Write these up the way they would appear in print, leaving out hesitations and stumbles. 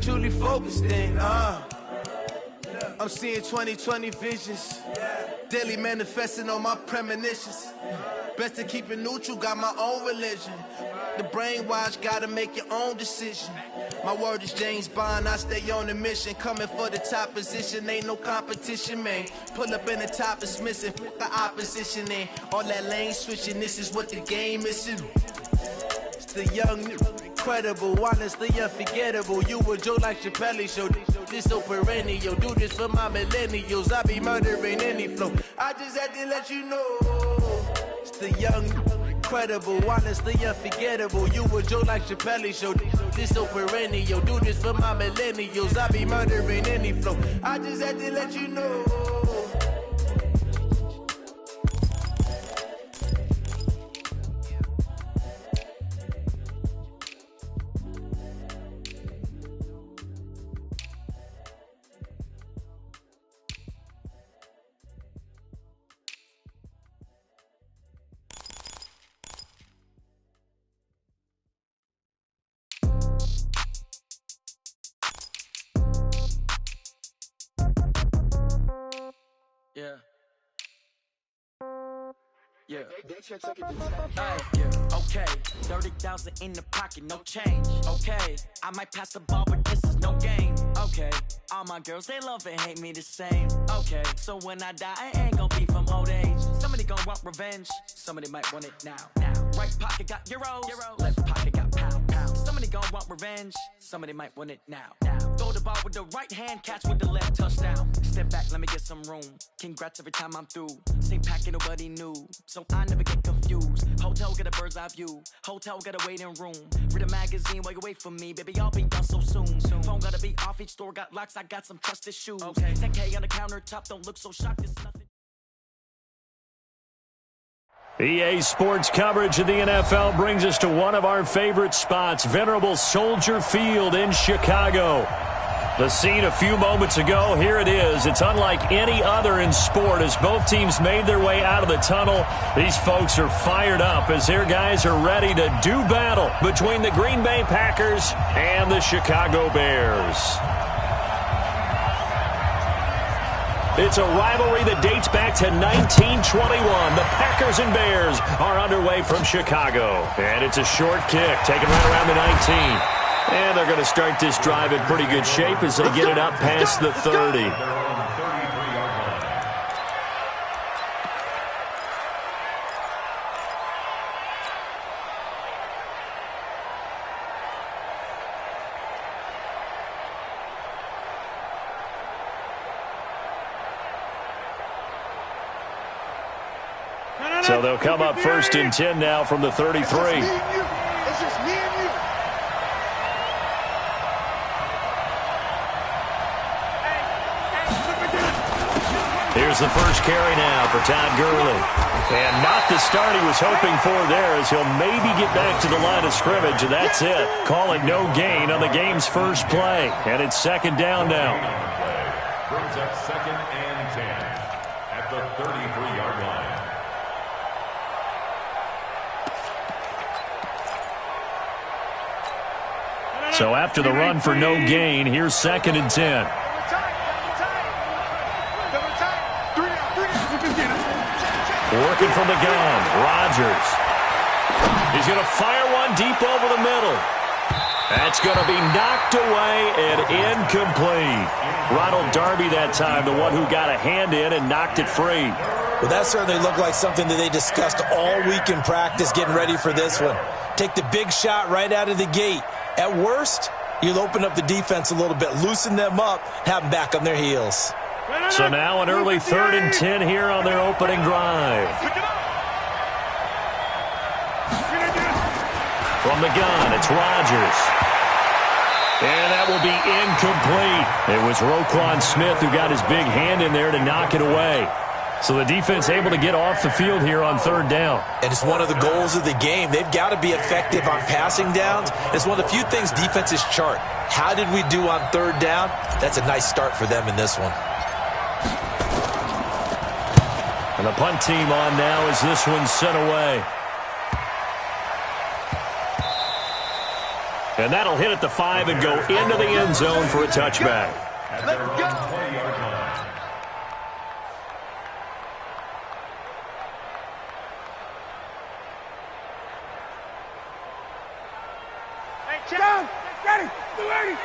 truly focused in, I'm seeing 20/20 visions. Daily manifesting on my premonitions. Best to keep it neutral, got my own religion. The brainwash, gotta make your own decision. My word is James Bond, I stay on the mission. Coming for the top position, ain't no competition, man. Pull up in the top, it's missing, the opposition in. All that lane switching, this is what the game is. It's the young, incredible, honestly unforgettable. You a Joe like Chappelle show. This so perennial, do this for my millennials. I be murdering any flow. I just had to let you know. It's the young, incredible, honestly unforgettable. You a Joe like Chappelle show. This so perennial, do this for my millennials. I be murdering any flow. I just had to let you know. Yeah. Yeah. Okay. 30,000 in the pocket, no change. Okay. I might pass the ball, but this is no game. Okay. All my girls, they love and hate me the same. Okay. So when I die, I ain't gonna be from old age. Somebody gonna want revenge. Somebody might want it now. Right pocket got euros. Left pocket got pounds. Somebody gonna want revenge. Somebody might want it now. Throw the ball with the right hand, catch with the left, touchdown. Step back, let me get some room. Congrats every time I'm through. Same packet, nobody knew. So I never get confused. Hotel get a bird's eye view. Hotel get a waiting room. Read a magazine while you wait for me. Baby, I'll be done so soon. Phone gotta be off, each store got locks. I got some trusted shoes. Okay. 10K on the countertop, don't look so shocked, it's nothing. EA Sports coverage of the NFL brings us to one of our favorite spots, venerable Soldier Field in Chicago. The scene a few moments ago, here it is. It's unlike any other in sport as both teams made their way out of the tunnel. These folks are fired up as their guys are ready to do battle between the Green Bay Packers and the Chicago Bears. It's a rivalry that dates back to 1921. The Packers and Bears are underway from Chicago. And it's a short kick, taken right around the 19. And they're going to start this drive in pretty good shape as they get it up past the 30. So they'll come up 1st and 10 now from the 33. It's just me and you. Here's the first carry now for Todd Gurley. And not the start he was hoping for there as he'll maybe get back to the line of scrimmage, and that's it. Call it no gain on the game's first play. And it's 2nd down now. Brings up 2nd and 10 at the 33-yard line. So after the run for no gain, here's 2nd and 10. Working from the gun, Rodgers. He's going to fire one deep over the middle. That's going to be knocked away and incomplete. Ronald Darby that time, the one who got a hand in and knocked it free. Well, that certainly looked like something that they discussed all week in practice, getting ready for this one. Take the big shot right out of the gate. At worst, you'll open up the defense a little bit, loosen them up, have them back on their heels. So now an early 3rd and 10 here on their opening drive. From the gun, it's Rodgers. And that will be incomplete. It was Roquan Smith who got his big hand in there to knock it away. So the defense able to get off the field here on 3rd down. And it's one of the goals of the game. They've got to be effective on passing downs. It's one of the few things defenses chart. How did we do on 3rd down? That's a nice start for them in this one. And the punt team on now as this one's sent away. And that'll hit at the 5 and go into the end zone for a touchback. Let's go. Hey, John, ready, ready.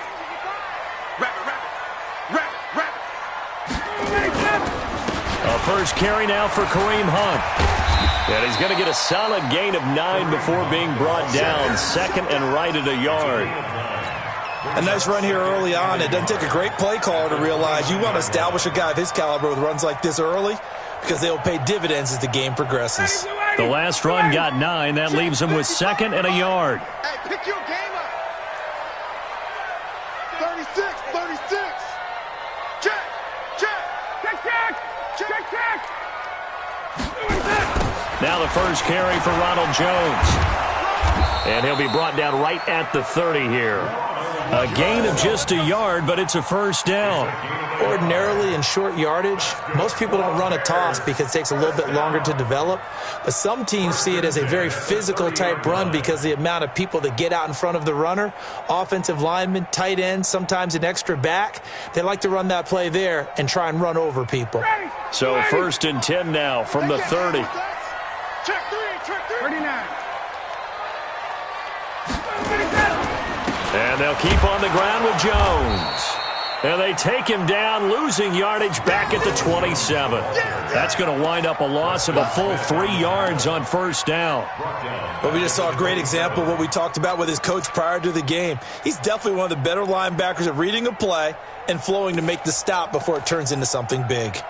A first carry now for Kareem Hunt. And he's going to get a solid gain of 9 before being brought down. Second and right at a yard. A nice run here early on. It doesn't take a great play caller to realize you want to establish a guy of his caliber with runs like this early because they'll pay dividends as the game progresses. The last run got 9. That leaves him with second and a yard. Hey, pick your game up. 36, 36. Check, check. Check, check. Check, check. Now the first carry for Ronald Jones. And he'll be brought down right at the 30 here. A gain of just a yard, but it's a first down. Ordinarily in short yardage, most people don't run a toss because it takes a little bit longer to develop. But some teams see it as a very physical type run because the amount of people that get out in front of the runner, offensive linemen, tight ends, sometimes an extra back, they like to run that play there and try and run over people. So first and 10 now from the 30. Check 39. And they'll keep on the ground with Jones. And they take him down, losing yardage back at the 27. That's going to wind up a loss of a full 3 yards on first down. But we just saw a great example of what we talked about with his coach prior to the game. He's definitely one of the better linebackers at reading a play and flowing to make the stop before it turns into something big.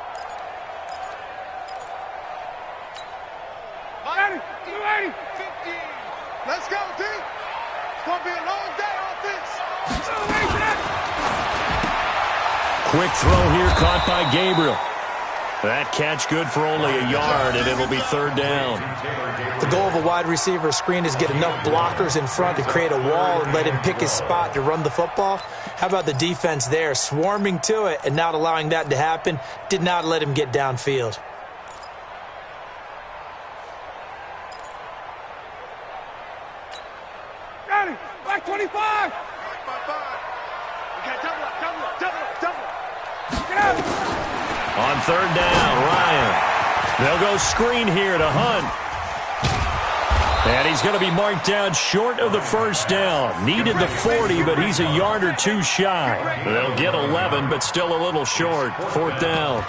Let's go, D. It's going to be a long day on this. Quick throw here caught by Gabriel. That catch good for only a yard, and it'll be third down. The goal of a wide receiver screen is get enough blockers in front to create a wall and let him pick his spot to run the football. How about the defense there, swarming to it and not allowing that to happen? Did not let him get downfield. Back 25. We got double. Get out. On third down, Ryan. They'll go screen here to Hunt. And he's going to be marked down short of the first down. Needed the 40, but he's a yard or two shy. They'll get 11, but still a little short. Fourth down.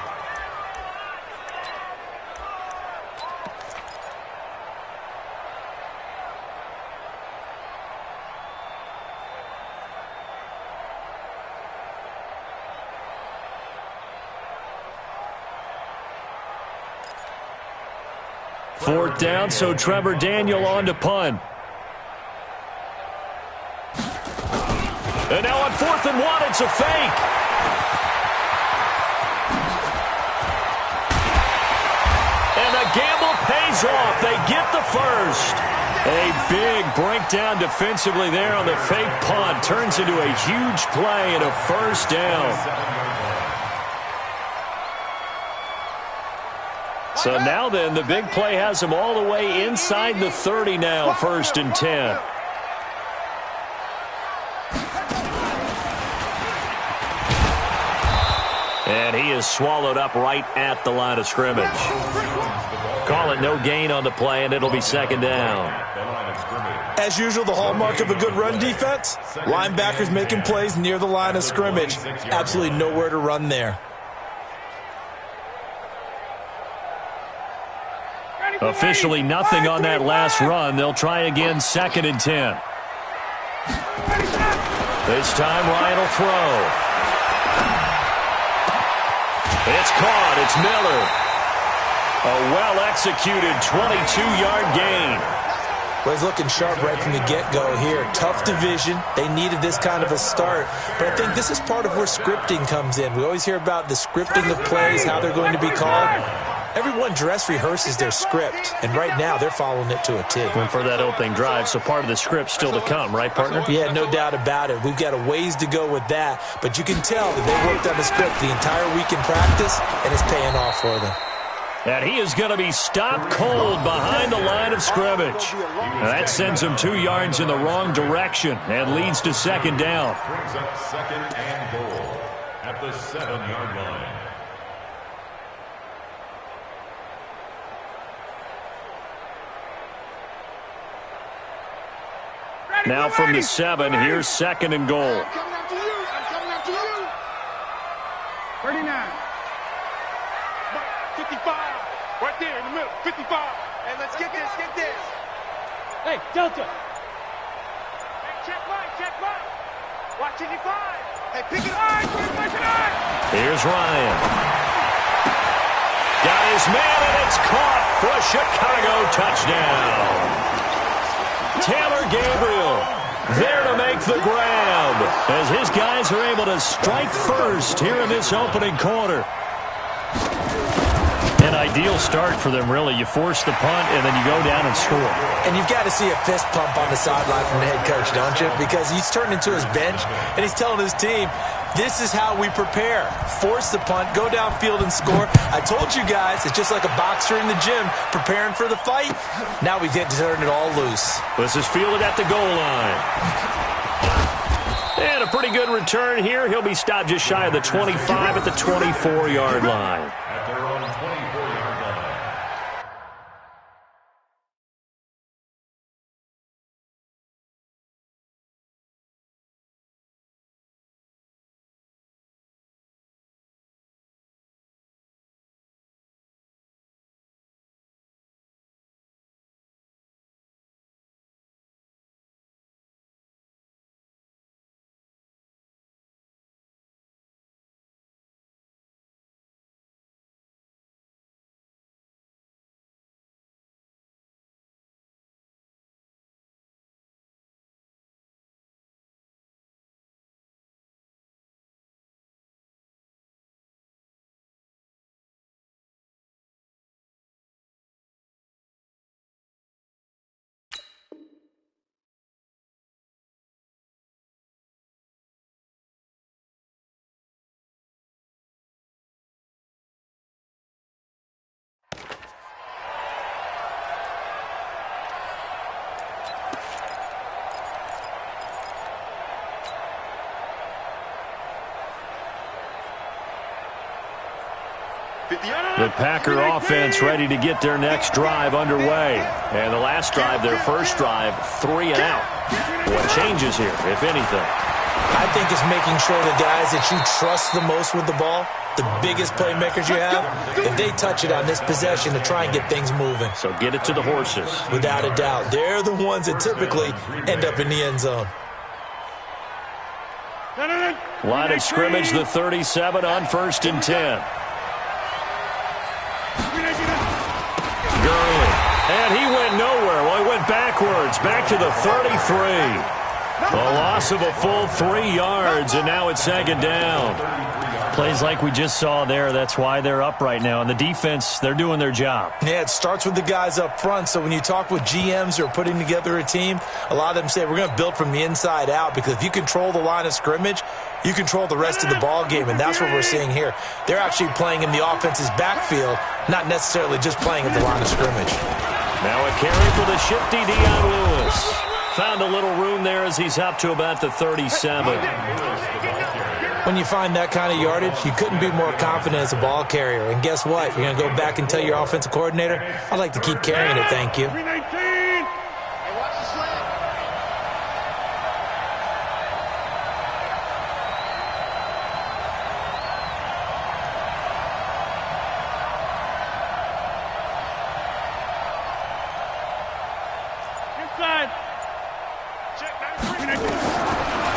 Fourth down, so Trevor Daniel on to punt. And now on 4th and 1, it's a fake. And the gamble pays off. They get the first. A big breakdown defensively there on the fake punt. Turns into a huge play and a first down. So now then, the big play has him all the way inside the 30 now, 1st and 10. And he is swallowed up right at the line of scrimmage. Call it no gain on the play, and it'll be second down. As usual, the hallmark of a good run defense, linebackers making plays near the line of scrimmage. Absolutely nowhere to run there. Officially nothing on that last run. They'll try again, 2nd and 10. This time Ryan will throw. It's caught. It's Miller. A well-executed 22-yard gain. Well, he's looking sharp right from the get-go here. Tough division. They needed this kind of a start. But I think this is part of where scripting comes in. We always hear about the scripting of plays, how they're going to be called. Everyone dress rehearses their script, and right now they're following it to a T. Went for that opening drive, so part of the script still to come, right, partner? Yeah, no doubt about it. We've got a ways to go with that, but you can tell that they worked on the script the entire week in practice, and it's paying off for them. And he is going to be stopped cold behind the line of scrimmage. Now that sends him 2 yards in the wrong direction and leads to second down. Brings up second and goal at the 7-yard line. Now from the 7, here's second and goal. I'm coming after you. I'm coming after you. 39. 55. Right there in the middle. 55. Hey, let's get this. Get this. Hey, Delta. Hey, check right. Watch 55. Hey, pick it up. Here's Ryan. Got his man, and it's caught for a Chicago touchdown. Taylor Gabriel there to make the grab as his guys are able to strike first here in this opening quarter. An ideal start for them, really. You force the punt, and then you go down and score. And you've got to see a fist pump on the sideline from the head coach, don't you? Because he's turned into his bench, and he's telling his team, this is how we prepare. Force the punt, go downfield and score. I told you guys, it's just like a boxer in the gym preparing for the fight. Now we get to turn it all loose. This is fielded at the goal line. And a pretty good return here. He'll be stopped just shy of the 25 at the 24-yard line. At their own 24-yard line. The Packer offense ready to get their next drive underway. And the last drive, their first drive, 3 and out. What changes here, if anything? I think it's making sure the guys that you trust the most with the ball, the biggest playmakers you have, that they touch it on this possession to try and get things moving. So get it to the horses. Without a doubt. They're the ones that typically end up in the end zone. Line of scrimmage, the 37 on 1st and 10. Gurley. And he went nowhere. Well, he went backwards, back to the 33. A loss of a full 3 yards, and now it's second down. Plays like we just saw there. That's why they're up right now. And the defense, they're doing their job. Yeah, it starts with the guys up front. So when you talk with GMs who are putting together a team, a lot of them say we're going to build from the inside out, because if you control the line of scrimmage, you control the rest of the ball game, and that's what we're seeing here. They're actually playing in the offense's backfield, not necessarily just playing at the line of scrimmage. Now a carry for the shifty Dion Lewis. Found a little room there as he's up to about the 37. When you find that kind of yardage, you couldn't be more confident as a ball carrier. And guess what? You're going to go back and tell your offensive coordinator, I'd like to keep carrying it, thank you.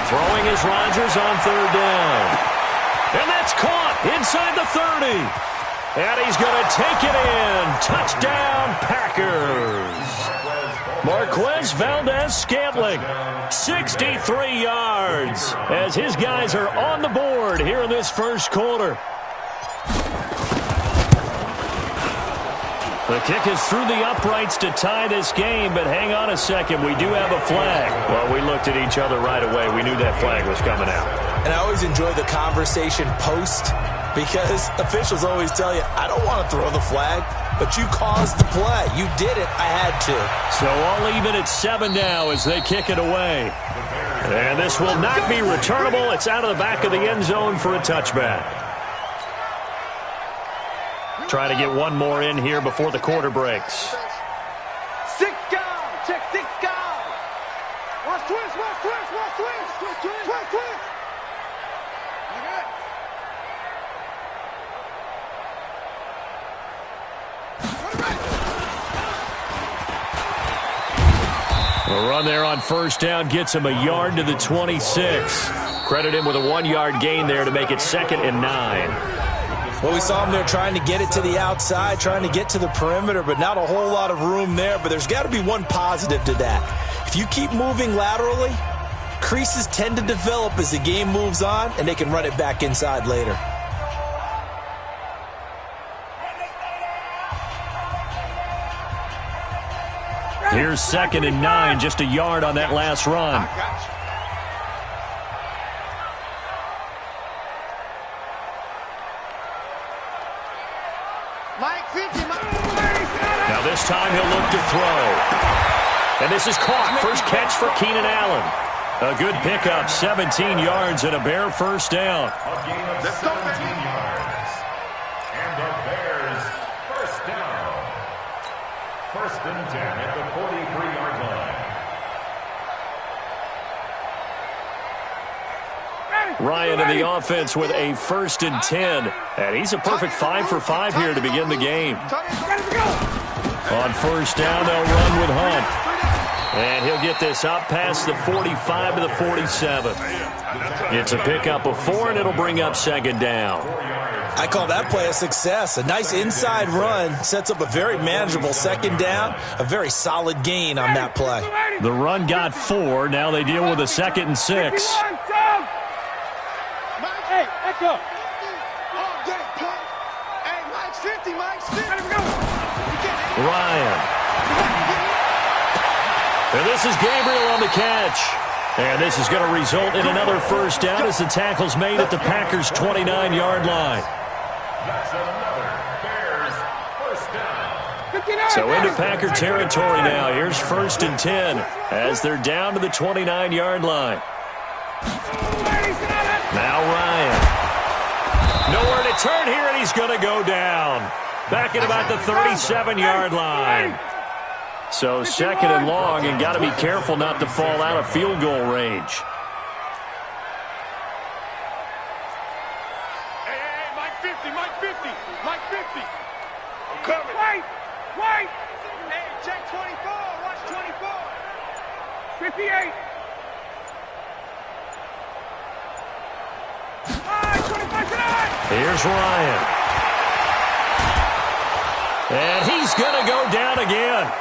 Throwing is Rodgers on 3rd down. And that's caught inside the 30. And he's going to take it in. Touchdown, Packers. Marquez Valdez-Scantling, 63 yards, as his guys are on the board here in this first quarter. The kick is through the uprights to tie this game, but hang on a second. We do have a flag. Well, we looked at each other right away. We knew that flag was coming out. And I always enjoy the conversation post because officials always tell you, I don't want to throw the flag, but you caused the play. You did it. I had to. So all even at 7 now as they kick it away. And this will not be returnable. It's out of the back of the end zone for a touchback. Trying to get one more in here before the quarter breaks. 6 guys. Check 6 guys. Watch twist, watch twist, watch twist. Twist, twist, twist, twist. The run there on first down gets him a yard to the 26. Credit him with a 1-yard gain there to make it 2nd and 9. Well, we saw him there trying to get it to the outside, trying to get to the perimeter, but not a whole lot of room there. But there's got to be one positive to that. If you keep moving laterally, creases tend to develop as the game moves on, and they can run it back inside later. Here's 2nd and 9, just a yard on that last run. Now this time he'll look to throw. And this is caught. First catch for Keenan Allen. A good pickup, 17 yards and a Bear first down. A gain of 17 yards. And the Bears first down. 1st and 10 at the 43-yard line. Ryan in the offense with a 1st and 10. And he's a perfect 5 for 5 here to begin the game. On first down, they'll run with Hunt. And he'll get this up past the 45 to the 47. It's a pickup of 4, and it'll bring up 2nd down. I call that play a success. A nice inside run sets up a very manageable 2nd down. A very solid gain on that play. The run got 4. Now they deal with a 2nd and 6. Hey, echo. Hey, Mike's 50, Mike's 50. Ryan. And this is Gabriel on the catch. And this is going to result in another first down as the tackle's made at the Packers' 29-yard line. That's another Bears first down. So into Packer territory now. Here's 1st and 10 as they're down to the 29-yard line. Now Ryan. Nowhere to turn here, and he's going to go down. Back at about the 37-yard line. So 2nd and long, and got to be careful not to fall out of field goal range. Hey, Mike 50, Mike 50, Mike 50. I'm coming. Wait. Hey, check 24, watch 24. 58. 25 tonight. Here's Ryan. And he's going to go down again.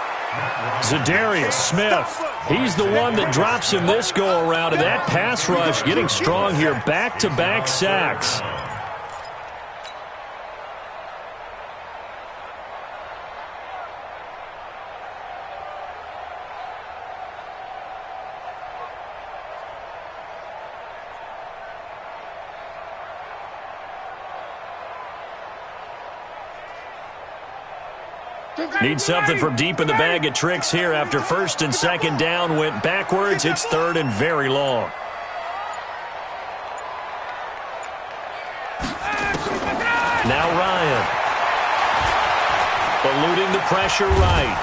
Zadarius Smith, he's the one that drops him this go-around, and that pass rush getting strong here, back-to-back sacks. Need something from deep in the bag of tricks here after 1st and 2nd down went backwards. It's 3rd and very long. Now Ryan. Eluding the pressure right.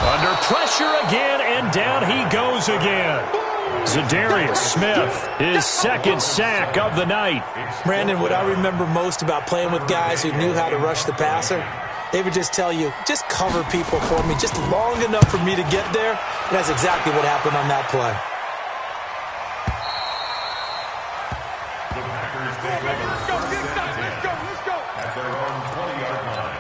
Under pressure again, and down he goes again. Zadarius Smith, his 2nd sack of the night. Brandon, what I remember most about playing with guys who knew how to rush the passer, they would just tell you, just cover people for me, just long enough for me to get there. And that's exactly what happened on that play. The Packers take over 1st and 10 at their own 20-yard line.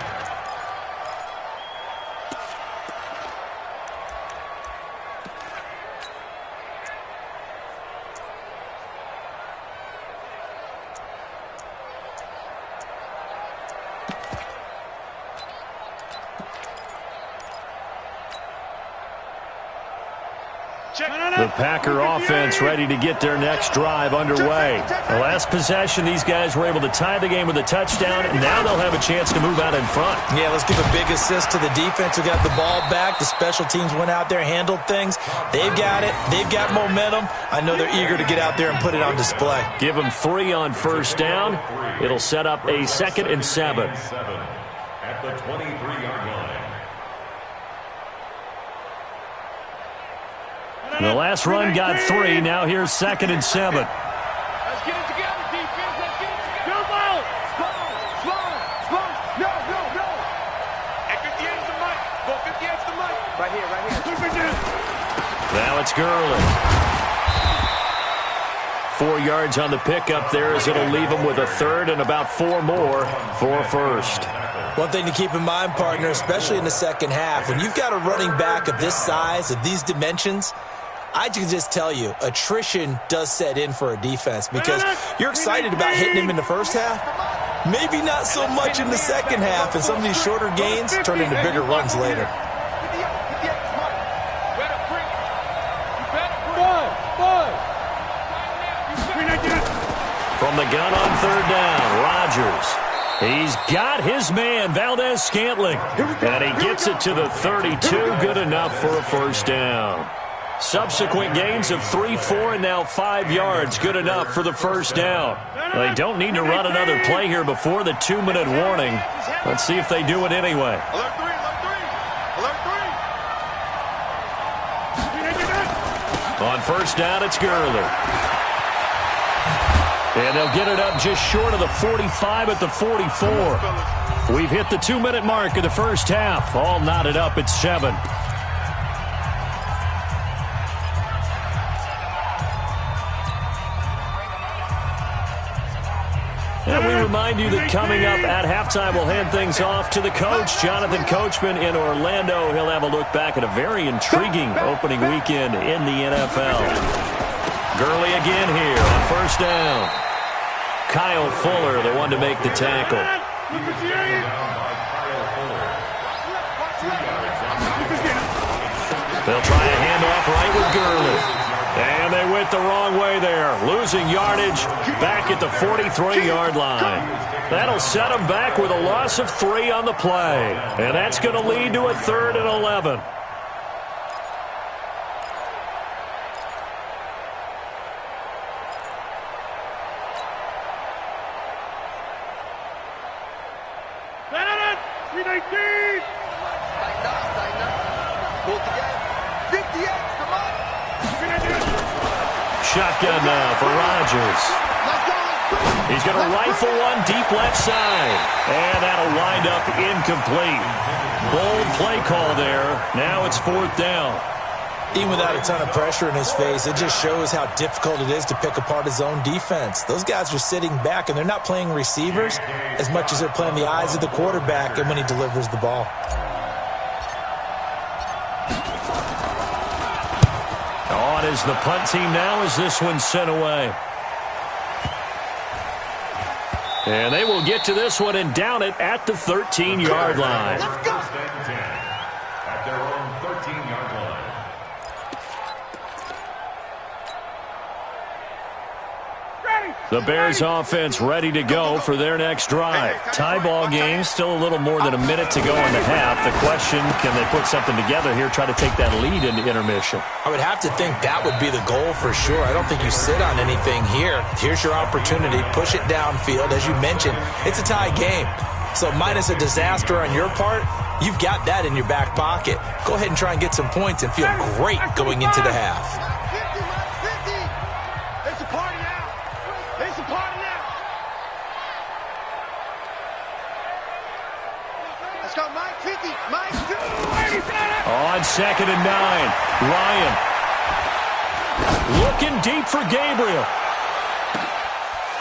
The Packer offense ready to get their next drive underway. The last possession, these guys were able to tie the game with a touchdown, and now they'll have a chance to move out in front. Yeah, let's give a big assist to the defense who got the ball back. The special teams went out there, handled things. They've got it. They've got momentum. I know they're eager to get out there and put it on display. Give them 3 on first down. It'll set up a 2nd and 7. At the 23-yard line. The last run got 3. Now here's 2nd and 7. Let's get it together, defense. Let's get it together. Go ball. Slow. No. At 58's the mic. Go 58's the mic. Right here. Now it's Gurley. 4 yards on the pickup there as it'll leave him with a 3rd and about 4 more for a first. One thing to keep in mind, partner, especially in the second half, when you've got a running back of this size, of these dimensions, I can just tell you, attrition does set in for a defense because you're excited about hitting him in the first half. Maybe not so much in the second half, and some of these shorter gains turn into bigger runs later. From the gun on 3rd down, Rodgers. He's got his man, Valdez-Scantling. And he gets it to the 32, good enough for a first down. Subsequent gains of 3, 4, and now 5 yards, good enough for the first down. They don't need to run another play here before the 2-minute warning. Let's see if they do it anyway. Alert 3. On first down, it's Gurley. And they'll get it up just short of the 45 at the 44. We've hit the 2-minute mark of the first half. All knotted up at 7. And we remind you that coming up at halftime, we'll hand things off to the coach, Jonathan Coachman in Orlando. He'll have a look back at a very intriguing opening weekend in the NFL. Gurley again here on first down. Kyle Fuller, the one to make the tackle. They'll try a handoff right with Gurley. And they went the wrong way there, losing yardage back at the 43-yard line. That'll set them back with a loss of 3 on the play. And that's going to lead to a 3rd and 11. Shotgun now for Rodgers. He's going to rifle one deep left side. And that'll wind up incomplete. Bold play call there. Now it's 4th down. Even without a ton of pressure in his face, it just shows how difficult it is to pick apart his own defense. Those guys are sitting back, and they're not playing receivers as much as they're playing the eyes of the quarterback and when he delivers the ball. On is the punt team now as this one's sent away. And they will get to this one and down it at the 13-yard line. Let's go. At their own 13-yard line. The Bears offense ready to go for their next drive. Tie ball game, still a little more than a minute to go in the half. The question, can they put something together here, try to take that lead into intermission? I would have to think that would be the goal for sure. I don't think you sit on anything here. Here's your opportunity. Push it downfield. As you mentioned, it's a tie game. So minus a disaster on your part, you've got that in your back pocket. Go ahead and try and get some points and feel great going into the half. On 2nd and 9, Ryan looking deep for Gabriel.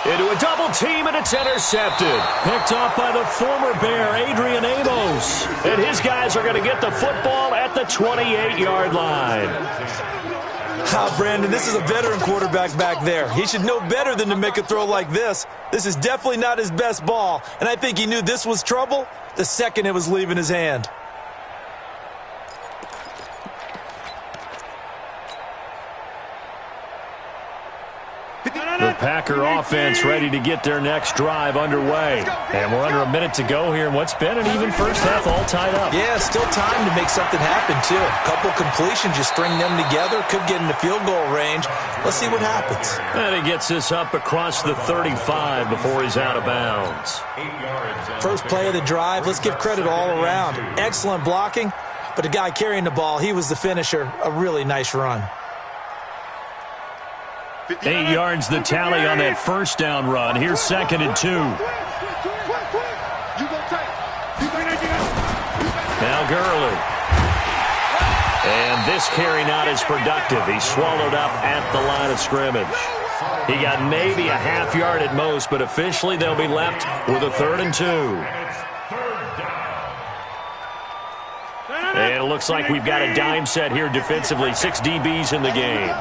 Into a double team, and it's intercepted. Picked off by the former Bear, Adrian Amos. And his guys are going to get the football at the 28-yard line. Brandon, this is a veteran quarterback back there. He should know better than to make a throw like this. This is definitely not his best ball, and I think he knew this was trouble the second it was leaving his hand. Packer offense ready to get their next drive underway. And we're under a minute to go here in what's been an even first half, all tied up. Yeah, still time to make something happen, too. A couple completions, you string them together, could get into field goal range. Let's see what happens. And he gets this up across the 35 before he's out of bounds. First play of the drive, let's give credit all around. Excellent blocking, but the guy carrying the ball, he was the finisher. A really nice run. 8 yards the tally on that first down run. Here's 2nd and 2. Now Gurley. And this carry not as productive. He's swallowed up at the line of scrimmage. He got maybe a half yard at most, but officially they'll be left with a 3rd and 2. And it looks like we've got a dime set here defensively. 6 DBs in the game.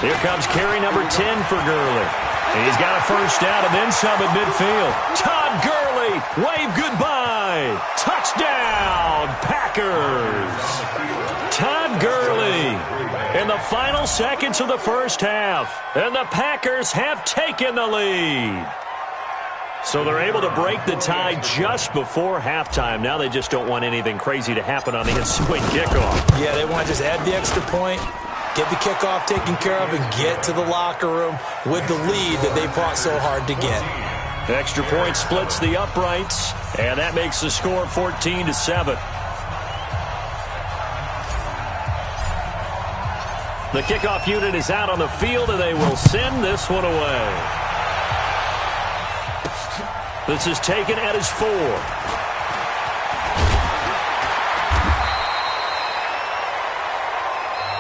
Here comes carry number 10 for Gurley. And he's got a first down and then some at midfield. Todd Gurley, wave goodbye. Touchdown, Packers. Todd Gurley in the final seconds of the first half. And the Packers have taken the lead. So they're able to break the tie just before halftime. Now they just don't want anything crazy to happen on the ensuing kickoff. Yeah, they want to just add the extra point, get the kickoff taken care of, and get to the locker room with the lead that they fought so hard to get. Extra point splits the uprights, and that makes the score 14-7. The kickoff unit is out on the field, and they will send this one away. This is taken at his 4.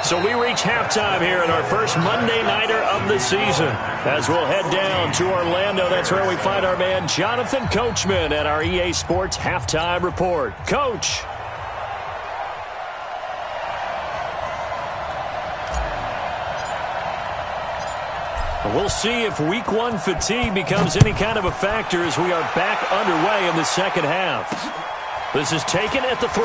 So we reach halftime here in our first Monday Nighter of the season. As we'll head down to Orlando, that's where we find our man Jonathan Coachman at our EA Sports Halftime Report. Coach. We'll see if Week 1 fatigue becomes any kind of a factor as we are back underway in the second half. This is taken at the 3.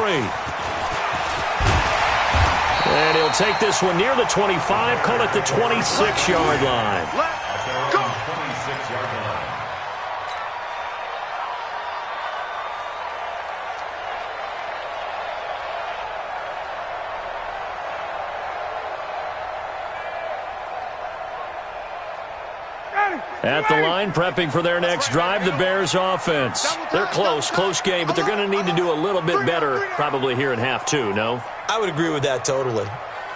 And he'll take this one near the 25, call it the 26-yard line. Let's go. 26-yard line. At the line, prepping for their next drive, the Bears offense. They're close game, but they're going to need to do a little bit better probably here in half 2, no? I would agree with that totally.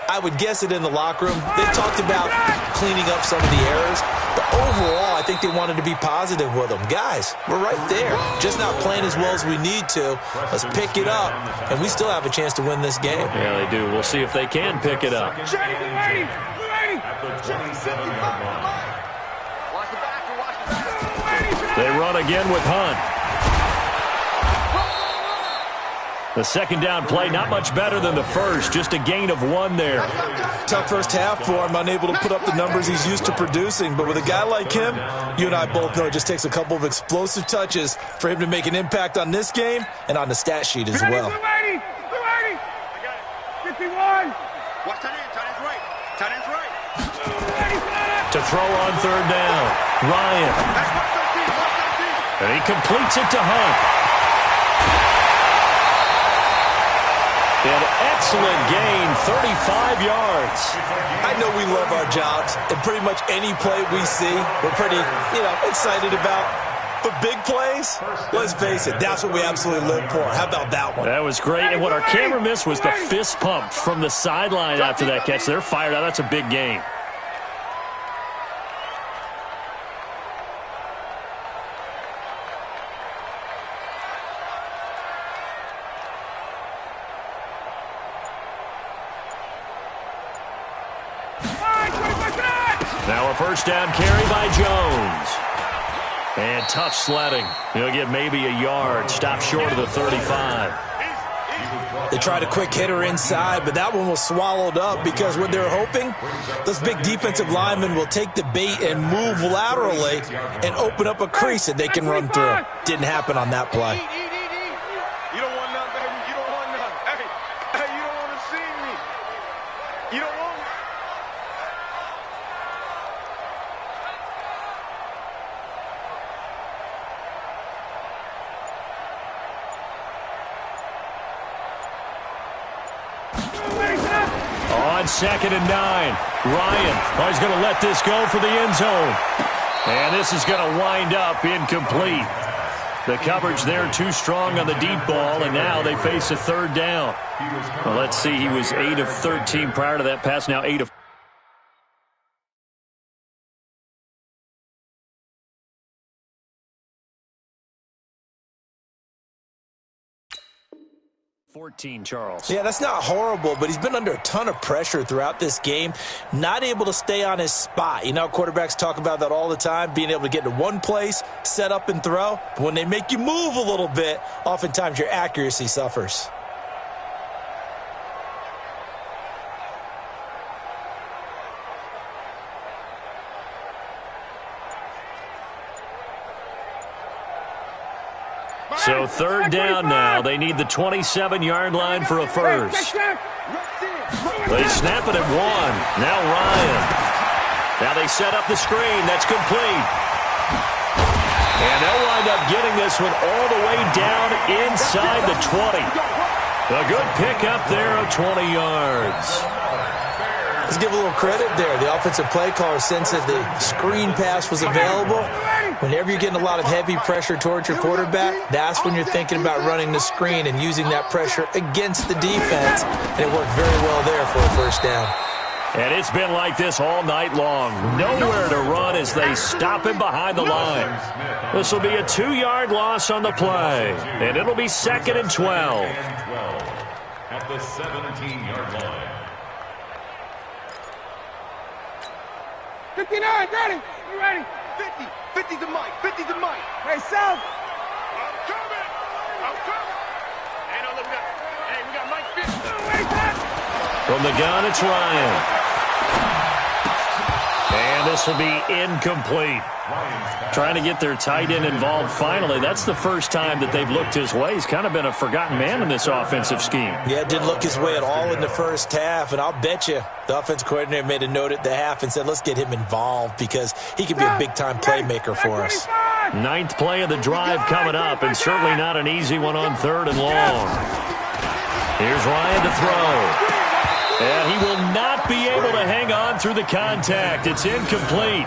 I would guess it in the locker room. They talked about cleaning up some of the errors, but overall, I think they wanted to be positive with them. Guys, we're right there. Just not playing as well as we need to. Let's pick it up, and we still have a chance to win this game. Yeah, they do. We'll see if they can pick it up. At the 27-yard line. They run again with Hunt. The second down play, not much better than the first, just a gain of 1 there. Tough first half for him, unable to put up the numbers he's used to producing. But with a guy like him, you and I both know it just takes a couple of explosive touches for him to make an impact on this game and on the stat sheet as well. 51. Watch tight end's right. Tight end's right. To throw on third down, Ryan. And he completes it to Hunt. An excellent gain, 35 yards. I know we love our jobs, and pretty much any play we see, we're pretty, excited about. But big plays, let's face it, that's what we absolutely live for. How about that one? That was great, and what our camera missed was the fist pump from the sideline after that catch. They're fired out. That's a big gain. Now a first down carry by Jones. And tough sledding. He'll get maybe a yard. Stop short of the 35. They tried a quick hitter inside, but that one was swallowed up because what they're hoping, those big defensive linemen will take the bait and move laterally and open up a crease that they can run through. Didn't happen on that play. You don't want none, baby. You don't want none. Hey, you don't want to see me. You don't want me. On 2nd and 9, Ryan is going to let this go for the end zone. And this is going to wind up incomplete. The coverage there too strong on the deep ball, and now they face a 3rd down. Well, let's see, he was 8 of 13 prior to that pass, now 8 of 14, Charles. Yeah, that's not horrible, but he's been under a ton of pressure throughout this game, not able to stay on his spot. You know, quarterbacks talk about that all the time, being able to get to one place, set up and throw. But when they make you move a little bit, oftentimes your accuracy suffers. So 3rd down now. They need the 27-yard line for a first. They snap it at 1. Now Ryan. Now they set up the screen. That's complete. And they'll wind up getting this one all the way down inside the 20. A good pick up there of 20 yards. Let's give a little credit there. The offensive play caller sensed that the screen pass was available. Whenever you're getting a lot of heavy pressure towards your quarterback, that's when you're thinking about running the screen and using that pressure against the defense. And it worked very well there for a first down. And it's been like this all night long. Nowhere to run as they stop him behind the line. This will be a 2-yard loss on the play. And it'll be 2nd and 12. At the 17-yard line. 59, ready. You ready? 50. 50 to Mike. 50 to Mike. Hey, South. I'm coming. Hey, no, look, we got Mike 50. From the gun, it's Ryan. And this will be incomplete. Trying to get their tight end involved finally. That's the first time that they've looked his way. He's kind of been a forgotten man in this offensive scheme. Yeah, it didn't look his way at all in the first half, and I'll bet you the offensive coordinator made a note at the half and said, let's get him involved because he can be a big-time playmaker for us. 9th play of the drive coming up, and certainly not an easy one on 3rd and long. Here's Ryan to throw. And he will not be able to hang on through the contact. It's incomplete.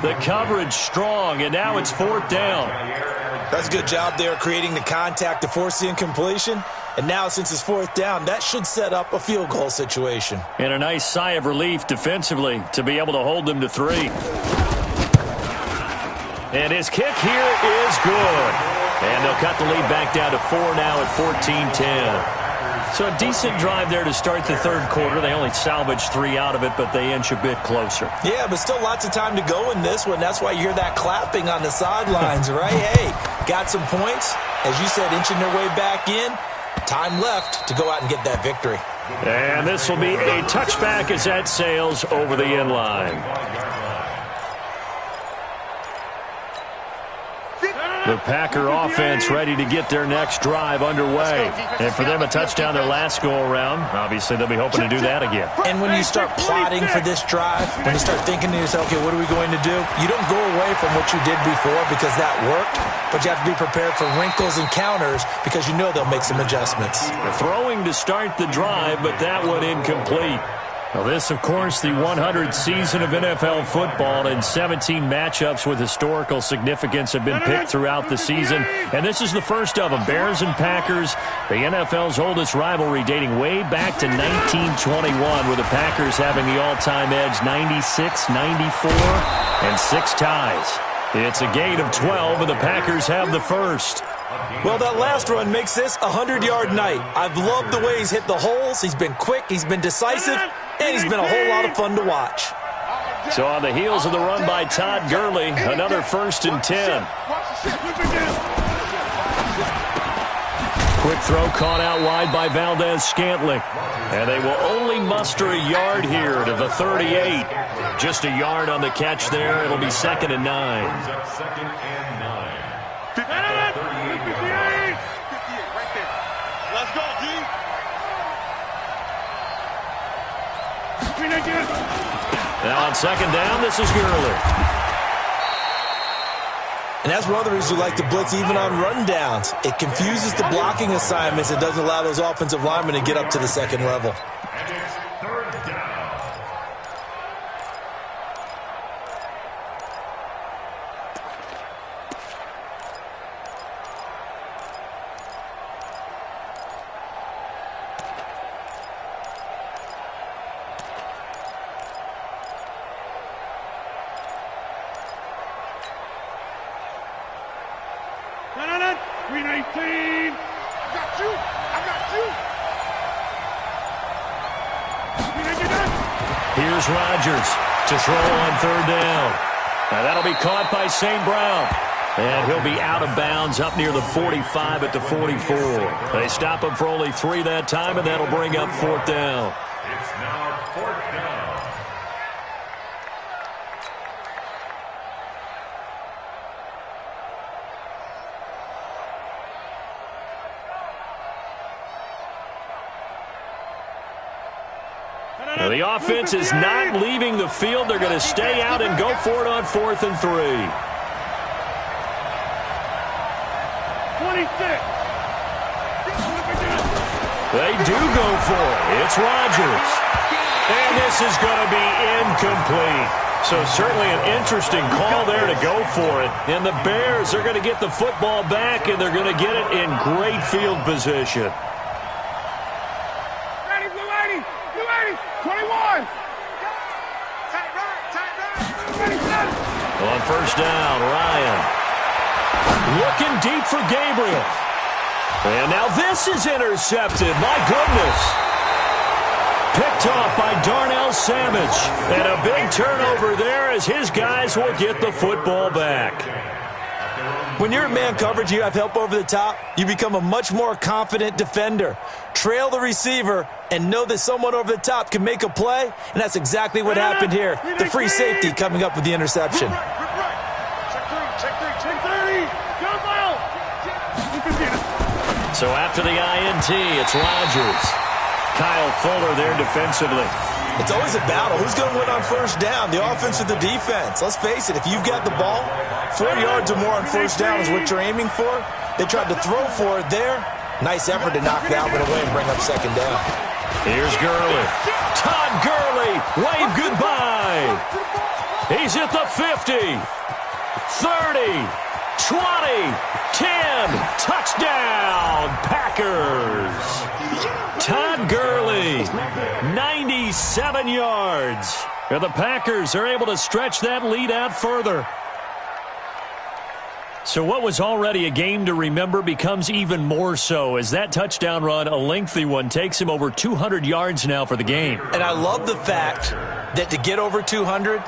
The coverage strong, and now it's 4th down. That's a good job there creating the contact to force the incompletion. And now since it's 4th down, that should set up a field goal situation. And a nice sigh of relief defensively to be able to hold them to 3. And his kick here is good. And they'll cut the lead back down to 4 now at 14-10. So a decent drive there to start the 3rd quarter. They only salvaged 3 out of it, but they inch a bit closer. Yeah, but still lots of time to go in this one. That's why you hear that clapping on the sidelines, right? Hey, got some points. As you said, inching their way back in. Time left to go out and get that victory. And this will be a touchback as that sails over the end line. The Packer offense ready to get their next drive underway. And for them, a touchdown their last go-around. Obviously, they'll be hoping to do that again. And when you start plotting for this drive, when you start thinking to yourself, okay, what are we going to do? You don't go away from what you did before because that worked, but you have to be prepared for wrinkles and counters because you know they'll make some adjustments. Throwing to start the drive, but that one incomplete. Well, this, of course, the 100th season of NFL football, and 17 matchups with historical significance have been picked throughout the season. And this is the first of them, Bears and Packers, the NFL's oldest rivalry dating way back to 1921, with the Packers having the all-time edge 96, 94, and 6 ties. It's a gain of 12, and the Packers have the first. Well, that last run makes this a 100-yard night. I've loved the way he's hit the holes. He's been quick, he's been decisive, and he's been a whole lot of fun to watch. So on the heels of the run by Todd Gurley, another 1st and 10. quick throw caught out wide by Valdez-Scantling. And they will only muster a yard here to the 38. Just a yard on the catch there. It'll be 2nd and 9. Second and 9. 58 right there. Let's go, D. Now on 2nd down, this is Gurley. And that's one of the reasons you like to blitz even on rundowns. It confuses the blocking assignments and doesn't allow those offensive linemen to get up to the second level. And it's 3rd down. No. 319. I got you. Here's Rodgers to throw on 3rd down. Now that'll be caught by St. Brown. And he'll be out of bounds up near the 45 at the 44. They stop him for only 3 that time, and that'll bring up 4th down. It's now 4th down. Now the offense is not leaving the field. They're going to stay out and go for it on 4th and 3. 26. They do go for it. It's Rodgers. And this is going to be incomplete. So certainly an interesting call there to go for it. And the Bears are going to get the football back, and they're going to get it in great field position. 21. On 1st down, Ryan. Looking deep for Gabriel. And now this is intercepted. My goodness. Picked off by Darnell Savage. And a big turnover there as his guys will get the football back. When you're in man coverage, you have help over the top, you become a much more confident defender. Trail the receiver and know that someone over the top can make a play, and that's exactly what happened here. The free safety coming up with the interception. So after the INT, it's Rodgers. Kyle Fuller there defensively. It's always a battle. Who's going to win on 1st down, the offense or the defense? Let's face it, if you've got the ball, 4 yards or more on 1st down is what you're aiming for. They tried to throw for it there. Nice effort to knock that one away and bring up 2nd down. Here's Gurley. Todd Gurley, wave goodbye. He's at the 50, 30, 20, 10, touchdown, Packers. Todd Gurley, 97 yards. And the Packers are able to stretch that lead out further. So what was already a game to remember becomes even more so as that touchdown run, a lengthy one, takes him over 200 yards now for the game. And I love the fact that to get over 200,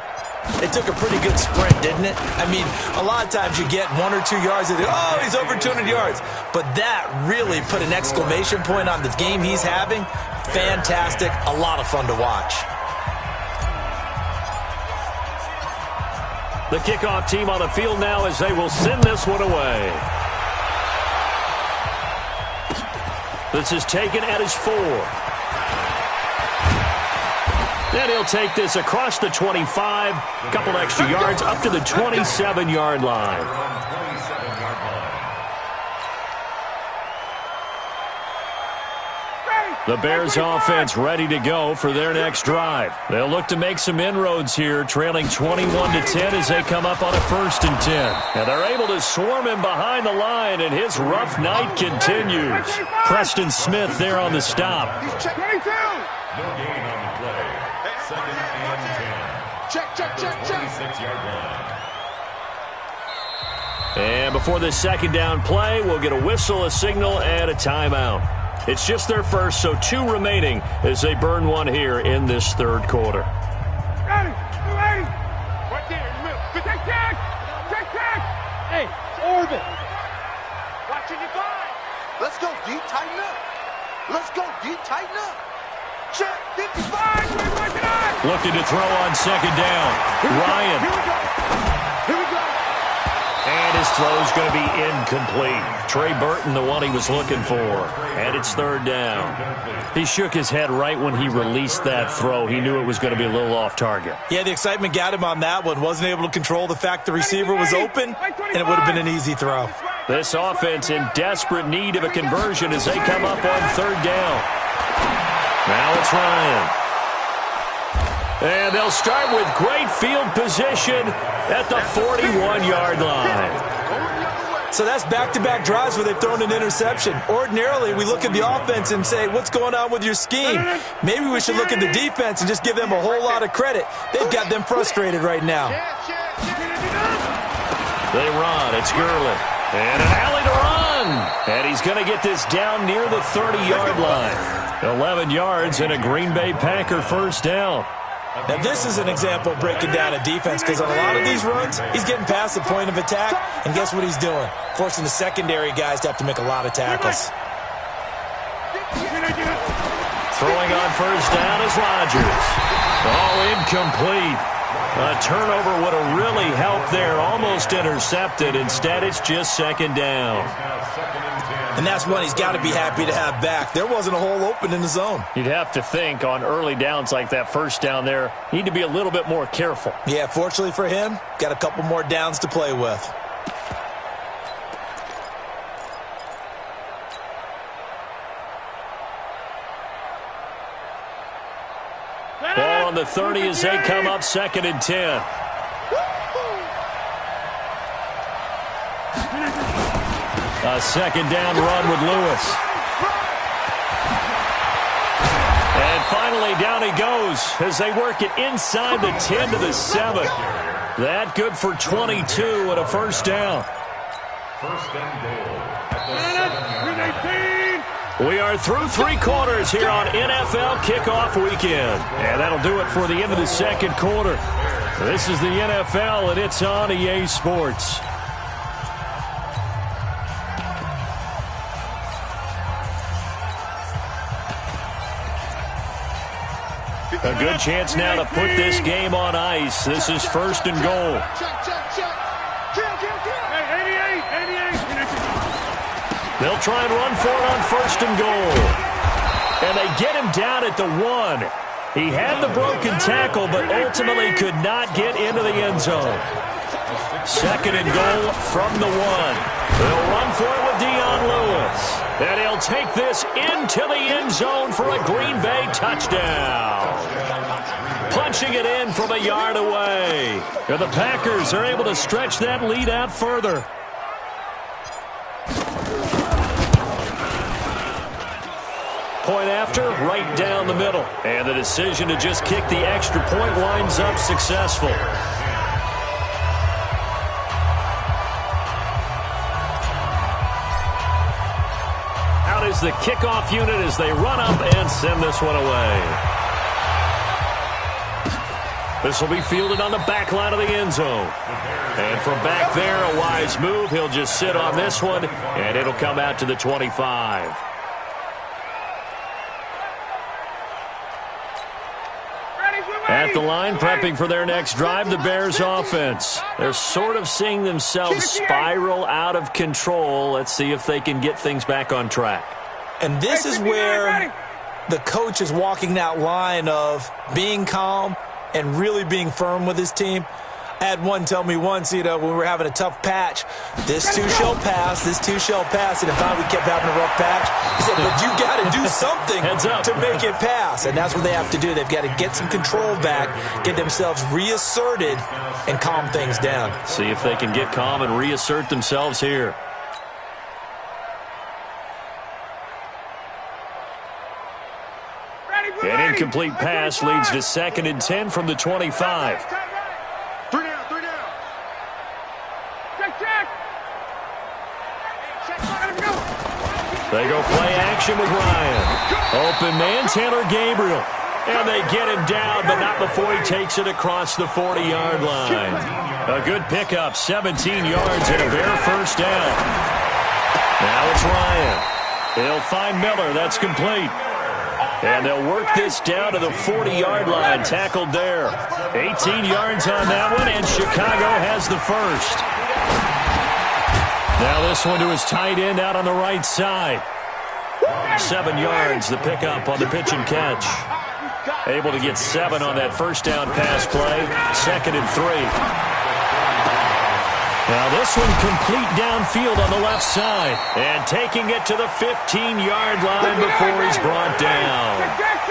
it took a pretty good sprint, didn't it? I mean, a lot of times you get 1 or 2 yards and oh, he's over 200 yards. But that really put an exclamation point on the game he's having. Fantastic. A lot of fun to watch. The kickoff team on the field now as they will send this one away. This is taken at his 4. And he'll take this across the 25, a couple extra yards up to the 27-yard line. The Bears offense ready to go for their next drive. They'll look to make some inroads here, trailing 21-10 as they come up on a 1st and 10. And they're able to swarm him behind the line, and his rough night continues. Preston Smith there on the stop. No gain on the play. 2nd and 10. Check. 26-yard line. And before the 2nd down play, we'll get a whistle, a signal, and a timeout. It's just their first, so 2 remaining as they burn one here in this 3rd quarter. Right there in the middle. Check. Hey, it's Orbit. Watching your 5. Let's go, D. Tighten up. Let's go, D. Tighten up. Check. 55. Looking to throw on second down. Ryan. Here we go. Here we go. And his throw is going to be incomplete. Trey Burton, the one he was looking for. And it's third down. He shook his head right when he released that throw. He knew it was going to be a little off target. Yeah, the excitement got him on that one. Wasn't able to control the fact the receiver was open, and it would have been an easy throw. This offense in desperate need of a conversion as they come up on third down. Now it's Ryan. And they'll start with great field position at the 41-yard line. So that's back-to-back drives where they've thrown an interception. Ordinarily, we look at the offense and say, what's going on with your scheme? Maybe we should look at the defense and just give them a whole lot of credit. They've got them frustrated right now. They run. It's Gurley. And an alley to run. And he's going to get this down near the 30-yard line. 11 yards and a Green Bay Packer first down. Now, this is an example of breaking down a defense because on a lot of these runs, he's getting past the point of attack, and guess what he's doing? Forcing the secondary guys to have to make a lot of tackles. Throwing on first down is Rodgers. Oh, incomplete. A turnover would have really helped there. Almost intercepted. Instead, it's just second down. And that's one he's got to be happy to have back. There wasn't a hole open in the zone. You'd have to think on early downs like that first down there, need to be a little bit more careful. Yeah, fortunately for him, got a couple more downs to play with. Ball on the 30 as they come up second and 10. A second down run with Lewis. And finally down he goes as they work it inside the 10 to the 7. That good for 22 and a first down. First and goal at the 7-yard line. We are through three quarters here on NFL Kickoff Weekend. And that'll do it for the end of the second quarter. This is the NFL, and it's on EA Sports. A good chance now to put this game on ice. This is first and goal. They'll try and run for it on first and goal. And they get him down at the 1. He had the broken tackle, but ultimately could not get into the end zone. Second and goal from the 1. They'll run for it with Dion Lewis. And he'll take this into the end zone for a Green Bay touchdown. Punching it in from a yard away. And the Packers are able to stretch that lead out further. Point after, right down the middle. And the decision to just kick the extra point winds up successful. Out is the kickoff unit as they run up and send this one away. This will be fielded on the back line of the end zone. And from back there, a wise move. He'll just sit on this one, and it'll come out to the 25. At the line, prepping for their next drive, the Bears offense. They're sort of seeing themselves spiral out of control. Let's see if they can get things back on track. And this is where the coach is walking that line of being calm and really being firm with his team. I had one tell me once, when we were having a tough patch, this too shall pass, this too shall pass. And if we kept having a rough patch, he said, but you got to do something to make it pass. And that's what they have to do. They've got to get some control back, get themselves reasserted, and calm things down. See if they can get calm and reassert themselves here. An incomplete pass leads to second and 10 from the 25. Three down. Check. They go play action with Ryan. Open man, Taylor Gabriel. And they get him down, but not before he takes it across the 40-yard line. A good pickup, 17 yards and a bare first down. Now it's Ryan. He'll find Miller. That's complete. And they'll work this down to the 40-yard line. Tackled there. 18 yards on that one, and Chicago has the first. Now this one to his tight end out on the right side. 7 yards, the pickup on the pitch and catch. Able to get 7 on that first down pass play. 2nd and 3. Now this one complete downfield on the left side. And taking it to the 15-yard line before he's brought down.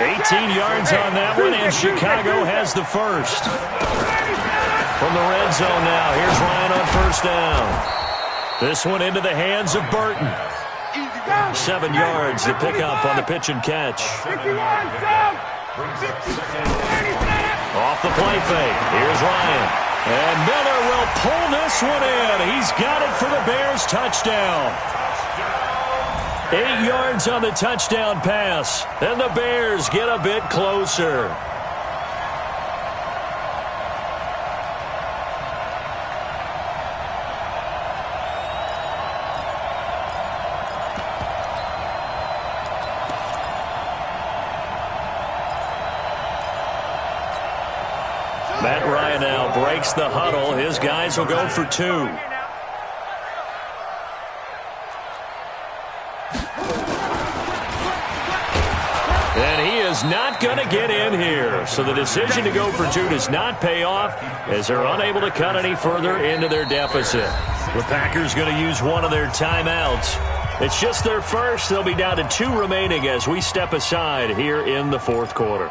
18 yards on that one, and Chicago has the first. From the red zone now, here's Ryan on first down. This one into the hands of Burton. 7 yards, the pickup on the pitch and catch. Off the play fake, here's Ryan. And Miller will pull this one in. He's got it for the Bears touchdown. 8 yards on the touchdown pass. And the Bears get a bit closer. Matt Ryan now breaks the huddle. His guys will go for 2. And he is not going to get in here. So the decision to go for 2 does not pay off as they're unable to cut any further into their deficit. The Packers going to use one of their timeouts. It's just their first. They'll be down to 2 remaining as we step aside here in the 4th quarter.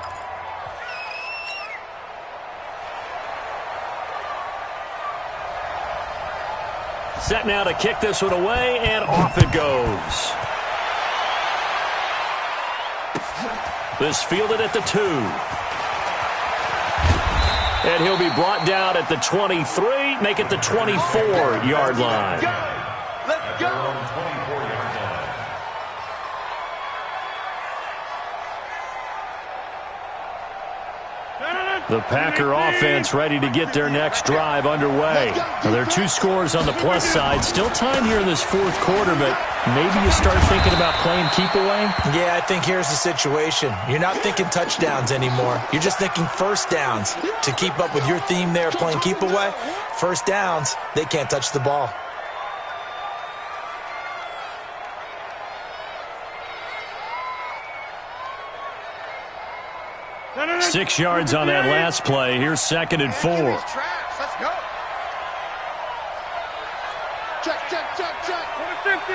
Set now to kick this one away, and off it goes. This fielded at the 2. And he'll be brought down at the 23, make it the 24-yard line. Let's go. The Packer offense ready to get their next drive underway. Now, there are 2 scores on the plus side. Still time here in this 4th quarter, but maybe you start thinking about playing keep away? Yeah, I think here's the situation. You're not thinking touchdowns anymore. You're just thinking first downs. To keep up with your theme there, playing keep away, first downs, they can't touch the ball. No. 6 yards on that last play. Here's 2nd and 4. Let's go. Check. 50.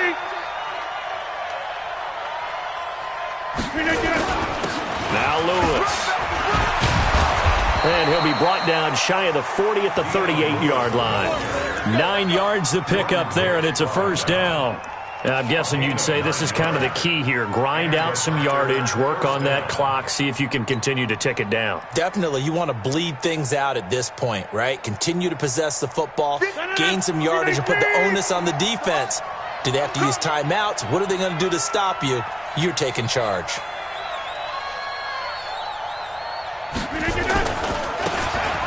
Now Lewis. And he'll be brought down shy of the 40 at the 38-yard line. 9 yards to pick up there, and it's a first down. And I'm guessing you'd say this is kind of the key here. Grind out some yardage, work on that clock, see if you can continue to tick it down. Definitely. You want to bleed things out at this point, right? Continue to possess the football, gain some yardage, and put the onus on the defense. Do they have to use timeouts? What are they going to do to stop you? You're taking charge.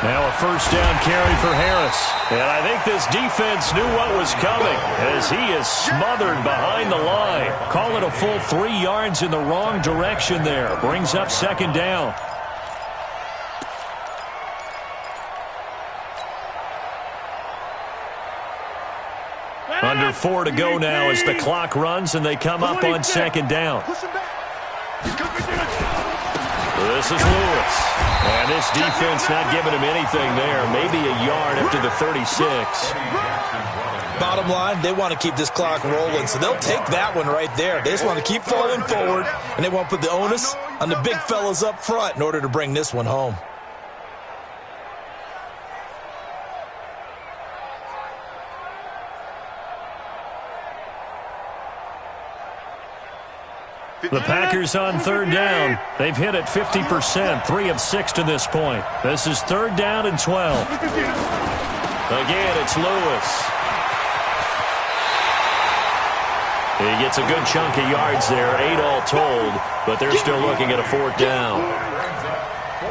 Now a first down carry for Harris. And I think this defense knew what was coming as he is smothered behind the line. Call it a full 3 yards in the wrong direction there. Brings up 2nd down. Under 4 to go now as the clock runs and they come up on 2nd down. This is Lewis. And this defense not giving him anything there. Maybe a yard up to the 36. Bottom line, they want to keep this clock rolling, so they'll take that one right there. They just want to keep falling forward, and they want to put the onus on the big fellas up front in order to bring this one home. The Packers on 3rd down. They've hit it 50%, 3 of 6 to this point. This is 3rd down and 12. Again, it's Lewis. He gets a good chunk of yards there, 8 all told, but they're still looking at a 4th down.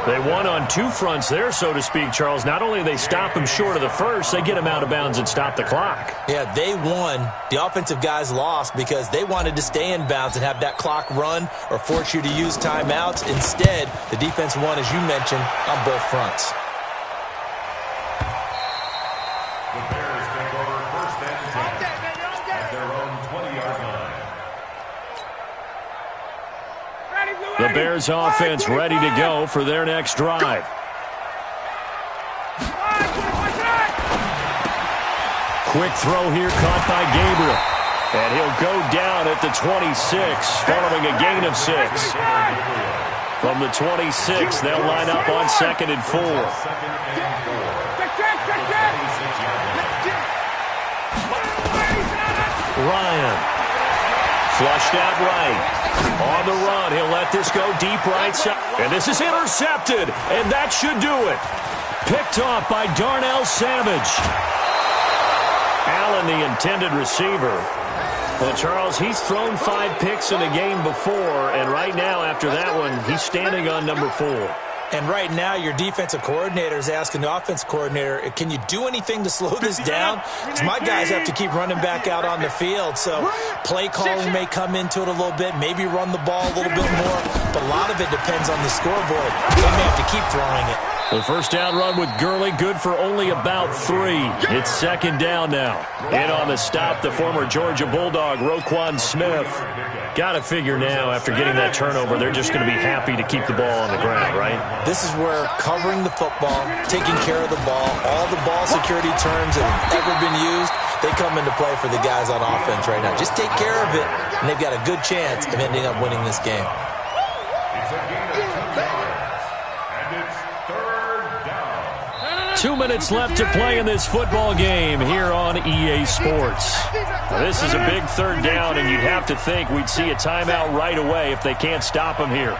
They won on two fronts there, so to speak, Charles. Not only do they stop him short of the first, they get him out of bounds and stop the clock. Yeah, they won. The offensive guys lost because they wanted to stay in bounds and have that clock run or force you to use timeouts. Instead, the defense won, as you mentioned, on both fronts. The Bears take over first and 10 at their own 20-yard line. The Bears offense ready to go for their next drive. Quick throw here caught by Gabriel. And he'll go down at the 26 following a gain of 6. From the 26, they'll line up on 2nd and 4. Ryan. Flushed out right. On the run, he'll let this go deep right side. And this is intercepted, and that should do it. Picked off by Darnell Savage. Allen, the intended receiver. Well, Charles, he's thrown 5 picks in a game before, and right now, after that one, he's standing on number 4. And right now, your defensive coordinator is asking the offensive coordinator, can you do anything to slow this down? Because my guys have to keep running back out on the field. So play calling may come into it a little bit, maybe run the ball a little bit more. But a lot of it depends on the scoreboard. They may have to keep throwing it. The first down run with Gurley, good for only about 3. It's 2nd down now. In on the stop, the former Georgia Bulldog, Roquan Smith. Got to figure now, after getting that turnover, they're just going to be happy to keep the ball on the ground, right? This is where covering the football, taking care of the ball, all the ball security terms that have ever been used, they come into play for the guys on offense right now. Just take care of it, and they've got a good chance of ending up winning this game. It's a gain of 2 yards, and it's 3rd down. 2 minutes left to play in this football game here on EA Sports. Now, this is a big 3rd down, and you'd have to think we'd see a timeout right away if they can't stop him here.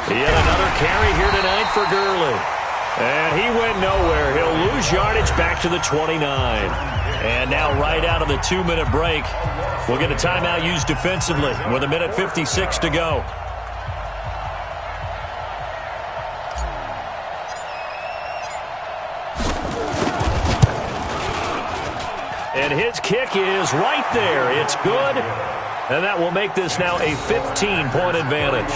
Yet another carry here tonight for Gurley. And he went nowhere. He'll lose yardage back to the 29. And now right out of the 2-minute break, we'll get a timeout used defensively with 1:56 to go. And his kick is right there. It's good. And that will make this now a 15-point advantage.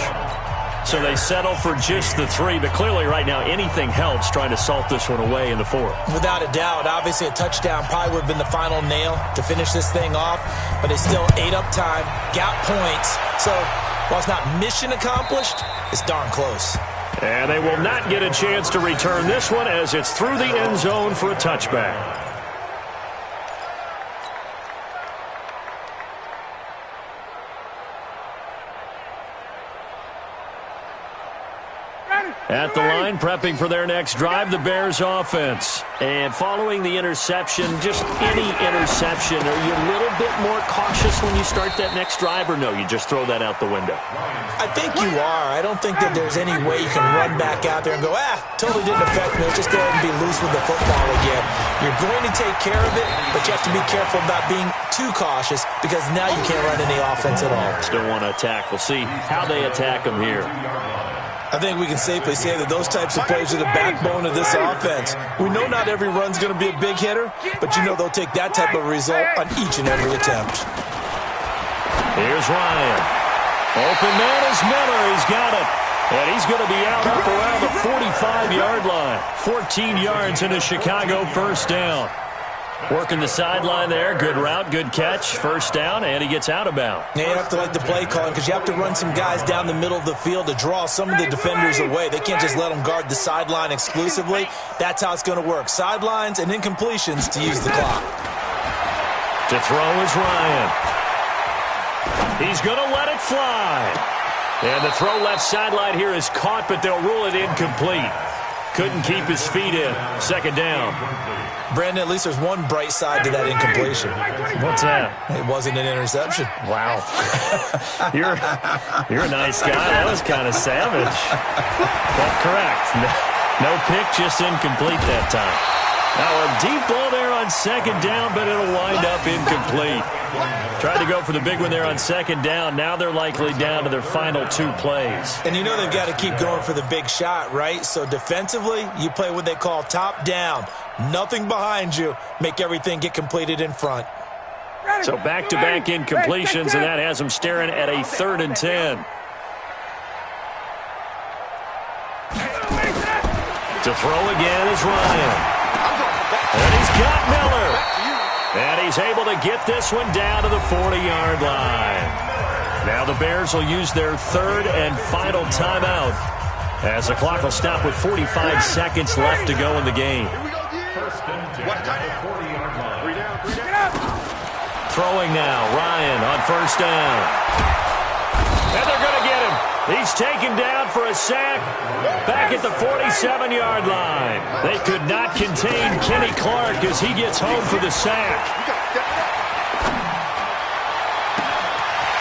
So they settle for just the 3, but clearly right now anything helps trying to salt this one away in the 4th. Without a doubt, obviously a touchdown probably would have been the final nail to finish this thing off, but they still ate up time, got points. So while it's not mission accomplished, it's darn close. And they will not get a chance to return this one as it's through the end zone for a touchback. At the line, prepping for their next drive, the Bears offense. And following the interception, just any interception, are you a little bit more cautious when you start that next drive, or no, you just throw that out the window? I think you are. I don't think that there's any way you can run back out there and go, totally didn't affect me. Let's just go ahead and be loose with the football again. You're going to take care of it, but you have to be careful about being too cautious because now you can't run any offense at all. Still want to attack. We'll see how they attack them here. I think we can safely say that those types of plays are the backbone of this offense. We know not every run's going to be a big hitter, but you know they'll take that type of result on each and every attempt. Here's Ryan. Open man is Miller. He's got it. And he's going to be out up around the 45-yard line. 14 yards in a Chicago first down. Working the sideline there. Good route, good catch. First down, and he gets out of bounds. Yeah, you have to like the play calling because you have to run some guys down the middle of the field to draw some of the defenders away. They can't just let them guard the sideline exclusively. That's how it's going to work. Sidelines and incompletions to use the clock. To throw is Ryan. He's going to let it fly. And the throw left sideline here is caught, but they'll rule it incomplete. Couldn't keep his feet in. Second down. Brandon, at least there's one bright side to that incompletion. What's that? It wasn't an interception. Wow. You're a nice guy. That was kind of savage. But correct. No pick, just incomplete that time. Now a deep ball there on on second down, but it'll wind up incomplete. Tried to go for the big one there on second down. Now they're likely down to their final 2 plays. And you know they've got to keep going for the big shot, right? So defensively, you play what they call top down. Nothing behind you. Make everything get completed in front. So back-to-back incompletions, and that has them staring at a 3rd and 10. To throw again is Ryan. And he's got Miller. And he's able to get this one down to the 40-yard line. Now the Bears will use their 3rd and final timeout as the clock will stop with 45 seconds left to go in the game. First and 10 at the 40-yard line. Throwing now, Ryan on first down. And they're going to get him. He's taken down for a sack back at the 47-yard line. They could not contain Kenny Clark as he gets home for the sack.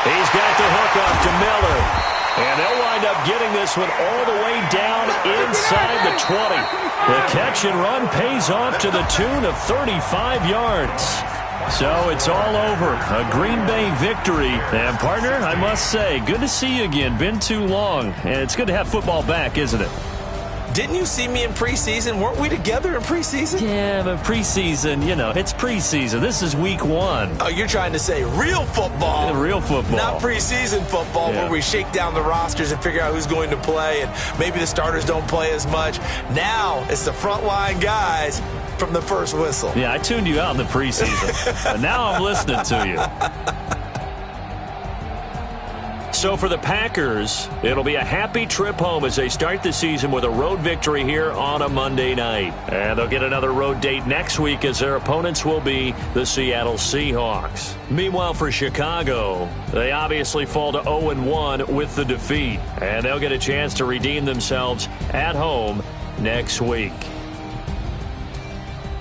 He's got the hook up to Miller. And they'll wind up getting this one all the way down inside the 20. The catch and run pays off to the tune of 35 yards. So it's all over. A Green Bay victory. And, partner, I must say, good to see you again. Been too long. And it's good to have football back, isn't it? Didn't you see me in preseason? Weren't we together in preseason? Yeah, but preseason, you know, it's preseason. This is week 1. Oh, you're trying to say real football. Yeah, real football. Not preseason football where we shake down the rosters and figure out who's going to play, and maybe the starters don't play as much. Now it's the frontline guys from the first whistle. Yeah, I tuned you out in the preseason. But now I'm listening to you. So for the Packers, it'll be a happy trip home as they start the season with a road victory here on a Monday night. And they'll get another road date next week as their opponents will be the Seattle Seahawks. Meanwhile, for Chicago, they obviously fall to 0-1 with the defeat. And they'll get a chance to redeem themselves at home next week.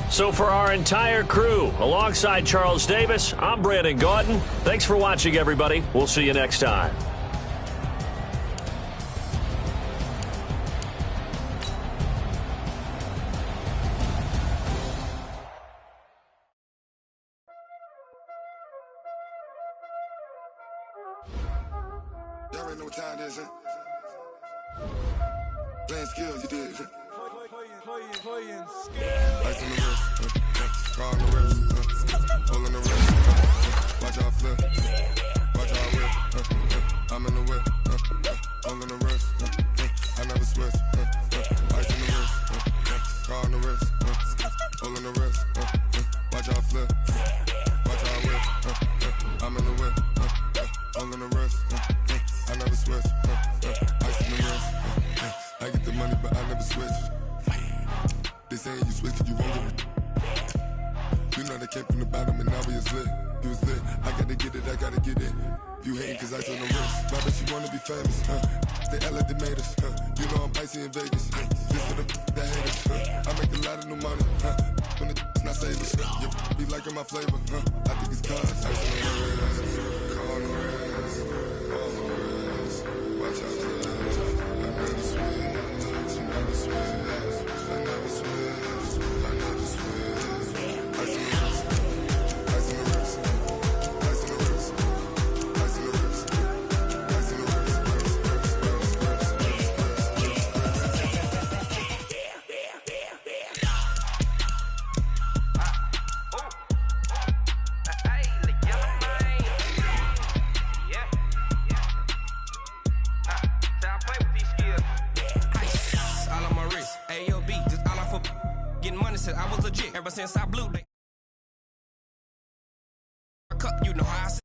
So for our entire crew, alongside Charles Davis, I'm Brandon Gauton. Thanks for watching, everybody. We'll see you next time. Y'all already know what time it is, huh? Playing skills, you did, huh? Playing skills. Ice on the wrist, car on the wrist, hole in the wrist, watch out flip, watch out whip, I'm in the whip, hole in the wrist, I never switch, ice on the wrist, car on the wrist, hole in the wrist, watch out flip, watch out whip, I'm in the whip, hole in the wrist, I never switch, ice in the wrist, I get the money but I never switch. They saying you switch it, you won't get it. You know they came from the bottom and now we is lit. You was lit, I gotta get it, I gotta get it. You hating cause I told them wrist. Why bet you wanna be famous, They Ella they made us, You know I'm icy in Vegas, This for the haters, I make a lot of new money, When the not savers, You be liking my flavor, I think it's cause ice on the wrist, car on the wrist, all the wrist. Watch out for this, I never switch, you never switch. I never switch, I never switch. Ice in the wrist, ice in the wrist, ice in the wrist, ice in the wrist, ice in the wrist, I was legit ever since I blew the cup, you know how I